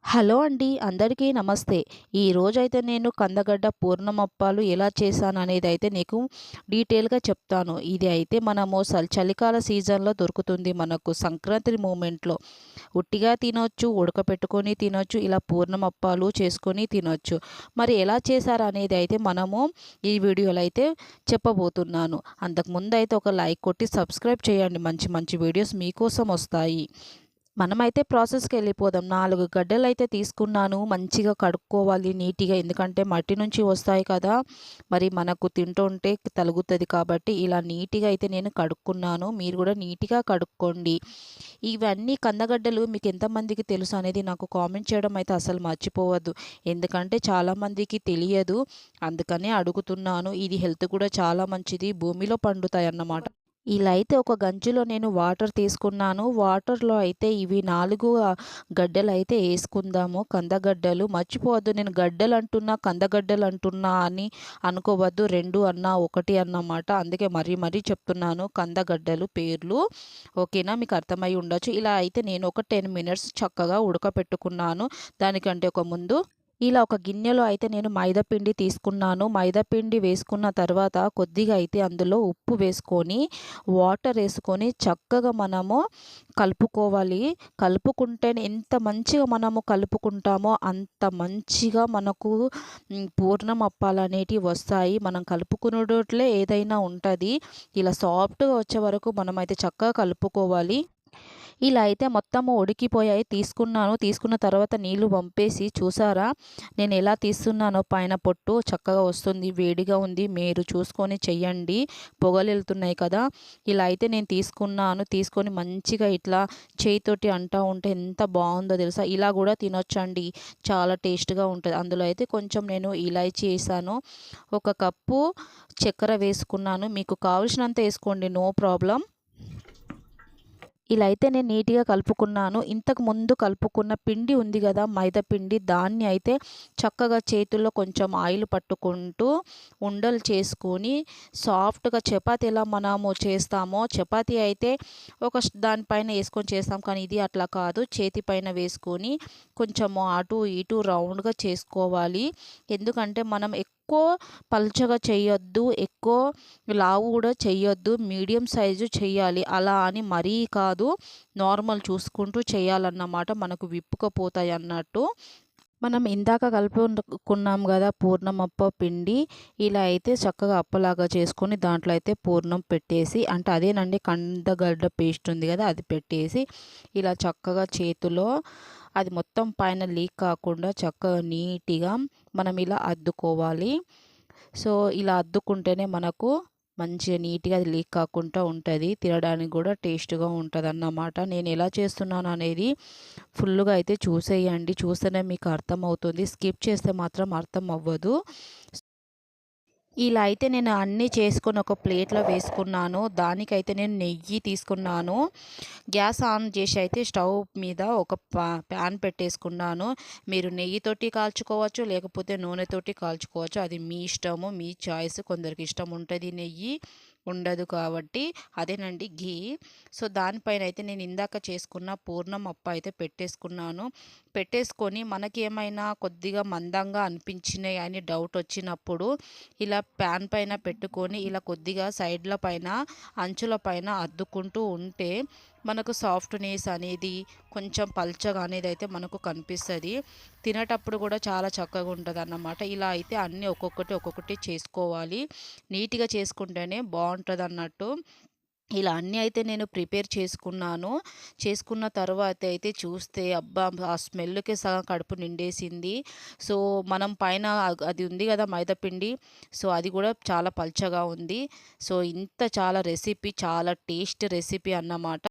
Hello అండి. అందరికీ నమస్తే. ఈరోజైతే నేను కందగడ్డ పూర్ణమప్పాలు ఎలా చేశాననేదైతే నీకు డీటెయిల్‌గా చెప్తాను. ఇది అయితే మనము చలికాల సీజన్‌లో దొరుకుతుంది మనకు సంక్రాంతి మూమెంట్‌లో. ఉట్టిగా తినొచ్చు, ఉడకపెట్టుకొని తినొచ్చు, ఇలా పూర్ణమప్పాలు చేసుకొని తినొచ్చు. మరి ఎలా చేశారనేది అయితే మనము ఈ వీడియోలో అయితే చెప్పబోతున్నాను. అంతకుముందైతే ఒక లైక్ కొట్టి సబ్స్క్రైబ్ చేయండి. మంచి మంచి వీడియోస్ మీకోసం వస్తాయి. మనమైతే ప్రాసెస్‌కెళ్ళిపోదాం. 4 గడ్డలైతే తీసుకున్నాను. మంచిగా కడుక్కోవాలి నీట్‌గా. ఎందుకంటే మట్టి నుంచి వస్తాయి కదా! మరి మనకు తింటుంటే తలుగుతది కాబట్టి ఇలా నీట్‌గా అయితే నేను కడుక్కున్నాను. మీరు కూడా నీట్‌గా కడుక్కోండి. ఇవన్నీ కందగడ్డలు మీకు ఎంతమందికి తెలుసు అనేది నాకు కామెంట్ చేయడం అయితే అసలు మర్చిపోవద్దు. ఎందుకంటే చాలామందికి తెలియదు. అందుకనే అడుగుతున్నాను. ఇది హెల్త్ కూడా చాలా మంచిది. భూమిలో పండుతాయన్నమాట. ఇలా అయితే ఒక గంజిలో నేను వాటర్ తీసుకున్నాను. వాటర్‌లో అయితే ఇవి 4 గడ్డలైతే యేసుకుందాము. కందగడ్డలు మర్చిపోవద్దు, నేను గడ్డలంటున్నా, కందగడ్డలంటున్నా అని అనుకోవద్దు. 2 అన్నా, 1 అన్నమాట. అందుకే మరీ మరీ చెప్తున్నాను కందగడ్డలు పేర్లు. ఓకేనా? మీకు అర్థమై ఉండొచ్చు. ఇలా అయితే నేను ఒక 10 మినిట్స్ చక్కగా ఉడకపెట్టుకున్నాను. దానికంటే ఒక ముందు ఇలా ఒక గిన్నెలో అయితే నేను మైదాపిండి తీసుకున్నాను. మైదాపిండి వేసుకున్న తర్వాత కొద్దిగా అయితే అందులో ఉప్పు వేసుకొని, వాటర్ వేసుకొని చక్కగా మనము కలుపుకోవాలి. కలుపుకుంటేనే ఎంత మంచిగా మనము కలుపుకుంటామో అంత మంచిగా మనకు పూర్ణం అప్పాలనేటివి వస్తాయి. మనం కలుపుకునేటట్లే ఏదైనా ఉంటది. ఇలా సాఫ్ట్‌గా వచ్చే వరకు మనమైతే చక్కగా కలుపుకోవాలి. ఇలా అయితే మొత్తము ఉడికిపోయాయి. తీసుకున్న తర్వాత నీళ్లు వంపేసి చూసారా? నేను ఎలా తీస్తున్నానో పైన పొట్టు చక్కగా వస్తుంది. వేడిగా ఉంది. మీరు చూసుకొని చెయ్యండి. పొగలెళ్తున్నాయి కదా! ఇలా అయితే నేను తీసుకొని మంచిగా ఇట్లా చేయితోటి అంటా ఉంటే ఎంత బావుందో తెలుసా? ఇలా కూడా తినొచ్చండి. చాలా టేస్ట్‌గా ఉంటది. అందులో అయితే కొంచెం నేను ఇలాచీ ఏసాను. ఒక కప్పు చక్కెర వేసుకున్నాను. మీకు కావాల్సినంత ఏసుకోండి. No problem. ఇలా అయితే నేను నీట్‌గా కలుపుకున్నాను. ఇంతకు ముందు కలుపుకున్న పిండి ఉంది గదా! మైదా పిండి, దాన్ని అయితే చక్కగా చేతుల్లో కొంచెం ఆయిల్ పట్టుకుంటూ ఉండలు చేసుకొని సాఫ్ట్‌గా చపాతీ ఎలా మనము చేస్తామో, చపాతీ అయితే దానిపైన ఏసుకొని చేస్తాం. కానీ ఇది అట్లా కాదు. చేతి పైన వేసుకొని కొంచెము అటు ఇటు రౌండ్‌గా చేసుకోవాలి. ఎందుకంటే మనం ఎక్కువ పల్చగా చేయొద్దు. ఎక్కువ లావు కూడా చెయ్యొద్దు. మీడియం సైజు చెయ్యాలి. అలా అని మరీ కాదు. నార్మల్ చూసుకుంటూ చేయాలన్నమాట. మనకు విప్పుకపోతాయి అన్నట్టు. మనం ఇందాక కలుపుకున్నాం గదా పూర్ణమప్ప పిండి. ఇలా అయితే చక్కగా అప్పలాగా చేసుకొని దాంట్లో అయితే పూర్ణం పెట్టేసి, అంటే అదేనండి కందగడ్డ పేస్ట్ ఉంది గదా! అది పెట్టేసి ఇలా చక్కగా చేతిలో అది మొత్తం పైన లీక్ కాకుండా చక్కగా నీట్‌గా మనం ఇలా అద్దుకోవాలి. సో, ఇలా అద్దుకుంటేనే మనకు మంచిగా నీట్‌గా అది లీక్ కాకుండా ఉంటది. తినడానికి గూడా టేస్ట్‌గా ఉంటదన్నమాట. నేను ఎలా చేస్తున్నాను అనేది ఫుల్లుగా అయితే చూసేయండి. చూస్తేనే మీకు అర్థమవుతుంది. స్కిప్ చేస్తే మాత్రం అర్థం అవ్వదు. ఇలా అయితే నేను అన్నీ చేసుకొని ఒక ప్లేట్‌లో వేసుకున్నాను. దానికైతే నేను నెయ్యి తీసుకున్నాను. గ్యాస్ ఆన్ చేసి అయితే స్టవ్ మీద ఒక ప్యాన్ పెట్టేసుకున్నాను. మీరు నెయ్యితోటి కాల్చుకోవచ్చు, లేకపోతే నూనెతోటి కాల్చుకోవచ్చు. అది మీ ఇష్టము, మీ చాయిస్. కొందరికి ఇష్టం ఉంటది నెయ్యి, ఉండదు కాబట్టి అదేనండి ఘీ. సో, దానిపైన అయితే నేను ఇందాక చేసుకున్న పూర్ణం అయితే పెట్టేసుకున్నాను. పెట్టేసుకొని మనకేమైనా కొద్దిగా మందంగా అనిపించినాయి అని డౌట్ వచ్చినప్పుడు ఇలా ప్యాన్ పైన పెట్టుకొని ఇలా కొద్దిగా సైడ్ల పైన, అంచుల పైన అద్దుకుంటూ ఉంటే మనకు సాఫ్ట్‌నెస్ అనేది, కొంచెం పల్చగా అనేది అయితే మనకు కనిపిస్తది. తినేటప్పుడు కూడా చాలా చక్కగా ఉంటదన్నమాట. ఇలా అయితే అన్నీ ఒక్కొక్కటి చేసుకోవాలి. నీట్‌గా చేసుకుంటేనే బావుంటదన్నట్టు. ఇలా అన్నీ అయితే నేను ప్రిపేర్ చేసుకున్నాను. చేసుకున్న తర్వాత అయితే చూస్తే అబ్బా! ఆ స్మెల్‌కే సగం కడుపు నిండేసింది. సో, మనం పైన అది ఉంది గదా! మైదాపిండి. సో, అది గూడా చాలా పల్చగా ఉంది. సో, ఇంత చాలా రెసిపీ, చాలా టేస్ట్ రెసిపీ అన్నమాట.